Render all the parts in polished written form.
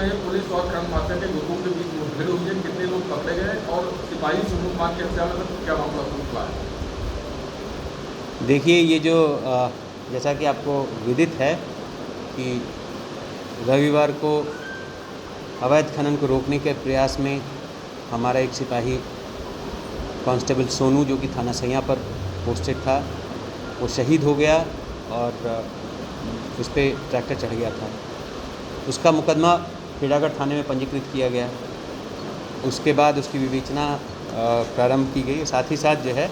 में पुलिस और कर्म माफिया के लोगों के बीच मुठभेड़ हुई है, कितने लोग पकड़े गए और सिपाही सोनू कुमार की हत्या में क्या मामला खुला है? देखिए, ये जो जैसा कि आपको विदित है कि रविवार को अवैध खनन को रोकने के प्रयास में हमारा एक सिपाही कांस्टेबल सोनू, जो कि थाना सैया पर पोस्टेड था, वो शहीद हो गया और उस पर ट्रैक्टर चढ़ गया था। उसका मुकदमा खेड़ागढ़ थाने में पंजीकृत किया गया। उसके बाद उसकी विवेचना प्रारंभ की गई। साथ ही साथ जो है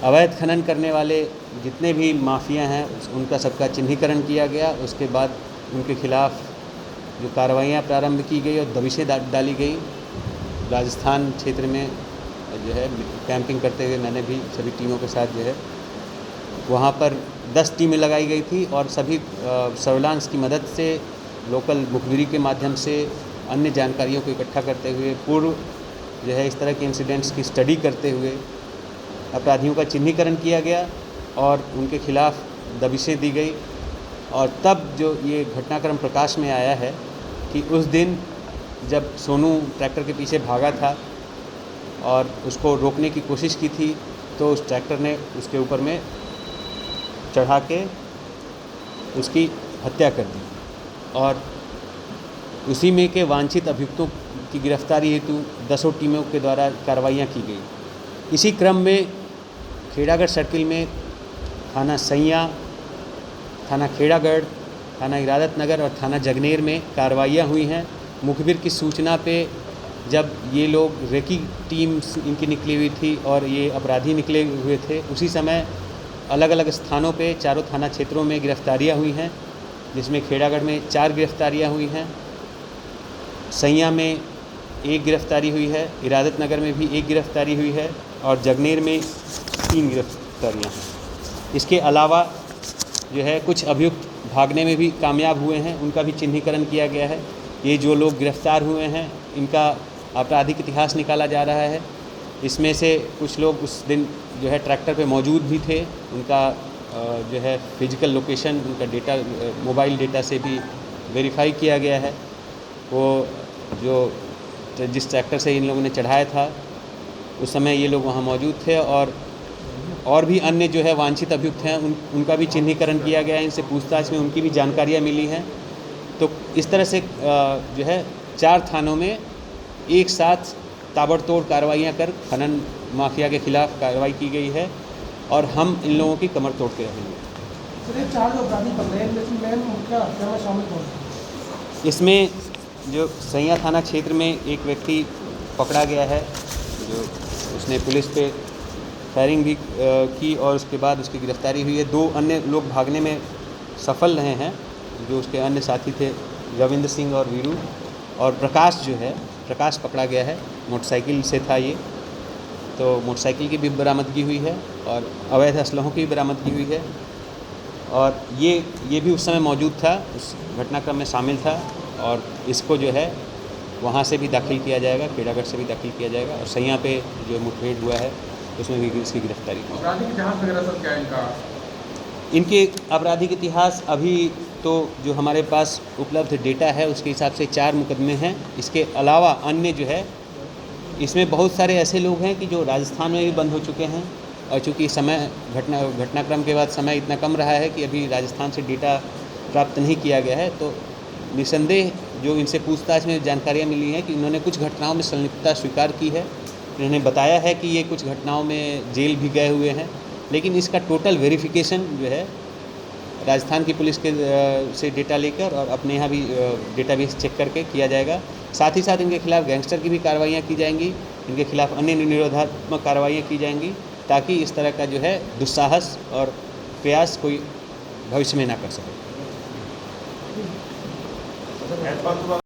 अवैध खनन करने वाले जितने भी माफिया हैं उनका सबका चिन्हीकरण किया गया। उसके बाद उनके खिलाफ़ जो कार्रवाइयाँ प्रारंभ की गई और दबिशें डाली गई। राजस्थान क्षेत्र में जो है कैंपिंग करते हुए मैंने भी सभी टीमों के साथ जो है वहाँ पर 10 टीमें लगाई गई थी और सभी सर्विलांस की मदद से, लोकल मुखबिरी के माध्यम से, अन्य जानकारियों को इकट्ठा करते हुए, पूर्व जो है इस तरह के इंसिडेंट्स की स्टडी करते हुए अपराधियों का चिन्हीकरण किया गया और उनके खिलाफ़ दबिशें दी गई। और तब जो ये घटनाक्रम प्रकाश में आया है कि उस दिन जब सोनू ट्रैक्टर के पीछे भागा था और उसको रोकने की कोशिश की थी, तो उस ट्रैक्टर ने उसके ऊपर में चढ़ा के उसकी हत्या कर दी और उसी में के वांछित अभियुक्तों की गिरफ्तारी हेतु 10 टीमों के द्वारा कार्रवाइयाँ की गई। इसी क्रम में खेड़ागढ़ सर्किल में थाना सैया, थाना खेड़ागढ़, थाना इरादत नगर और थाना जगनेर में कार्रवाइयाँ हुई हैं। मुखबिर की सूचना पे जब ये लोग रेकी टीम इनकी निकली हुई थी और ये अपराधी निकले हुए थे, उसी समय अलग अलग स्थानों पे चारों थाना क्षेत्रों में गिरफ्तारियाँ हुई हैं, जिसमें खेड़ागढ़ में 4 गिरफ्तारियाँ हुई हैं, सैया में 1 गिरफ्तारी हुई है, इरादत नगर में भी 1 गिरफ्तारी हुई है और जगनेर में 3 गिरफ्तारियाँ हैं। इसके अलावा जो है कुछ अभियुक्त भागने में भी कामयाब हुए हैं, उनका भी चिन्हीकरण किया गया है। ये जो लोग गिरफ्तार हुए हैं इनका आपराधिक इतिहास निकाला जा रहा है। इसमें से कुछ लोग उस दिन जो है ट्रैक्टर पे मौजूद भी थे, उनका जो है फिजिकल लोकेशन, उनका डेटा, मोबाइल डेटा से भी वेरीफाई किया गया है। वो जो जिस ट्रैक्टर से इन लोगों ने चढ़ाया था उस समय ये लोग वहाँ मौजूद थे और भी अन्य जो है वांछित अभियुक्त हैं उनका भी चिन्हीकरण किया गया है। इनसे पूछताछ में उनकी भी जानकारियाँ मिली हैं। तो इस तरह से जो है 4 थानों में एक साथ ताबड़तोड़ कार्रवाइयाँ कर खनन माफिया के खिलाफ कार्रवाई की गई है और हम इन लोगों की कमर तोड़ते रहेंगे। सर, ये 4 जो अपराधी पकड़े हैं इनमें मेन मुख्य हत्या में शामिल कौन है? इसमें जो सैया थाना क्षेत्र में एक व्यक्ति पकड़ा गया है, जो उसने पुलिस पे फायरिंग भी की और उसके बाद उसकी गिरफ्तारी हुई है। 2 अन्य लोग भागने में सफल रहे हैं, जो उसके अन्य साथी थे, रविंद्र सिंह और वीरू। और प्रकाश पकड़ा गया है, मोटरसाइकिल से था ये, तो मोटरसाइकिल की भी बरामदगी हुई है और अवैध असलहों की भी बरामदगी हुई है। और ये भी उस समय मौजूद था, उस घटनाक्रम में शामिल था और इसको जो है वहाँ से भी दाखिल किया जाएगा, खेड़ागढ़ से भी दाखिल किया जाएगा और सैया पे जो मुठभेड़ हुआ है उसमें भी इसकी गिरफ्तारी हुई। आपराधिक इतिहास वगैरह सब क्या है इनका? इनके आपराधिक इतिहास अभी तो जो हमारे पास उपलब्ध डेटा है उसके हिसाब से 4 मुकदमे हैं। इसके अलावा अन्य जो है इसमें बहुत सारे ऐसे लोग हैं कि जो राजस्थान में भी बंद हो चुके हैं और चूँकि समय घटनाक्रम के बाद समय इतना कम रहा है कि अभी राजस्थान से डेटा प्राप्त नहीं किया गया है, तो निसंदेह जो इनसे पूछताछ में जानकारियाँ मिली हैं कि इन्होंने कुछ घटनाओं में संलिप्तता स्वीकार की है। इन्होंने बताया है कि ये कुछ घटनाओं में जेल भी गए हुए हैं, लेकिन इसका टोटल वेरिफिकेशन जो है राजस्थान की पुलिस के से डेटा लेकर और अपने यहाँ भी डेटाबेस चेक करके किया जाएगा। साथ ही साथ इनके खिलाफ गैंगस्टर की भी कार्रवाइयाँ की जाएंगी, इनके खिलाफ अन्य निरोधात्मक कार्रवाइयाँ की जाएंगी, ताकि इस तरह का जो है दुस्साहस और प्रयास कोई भविष्य में ना कर सके।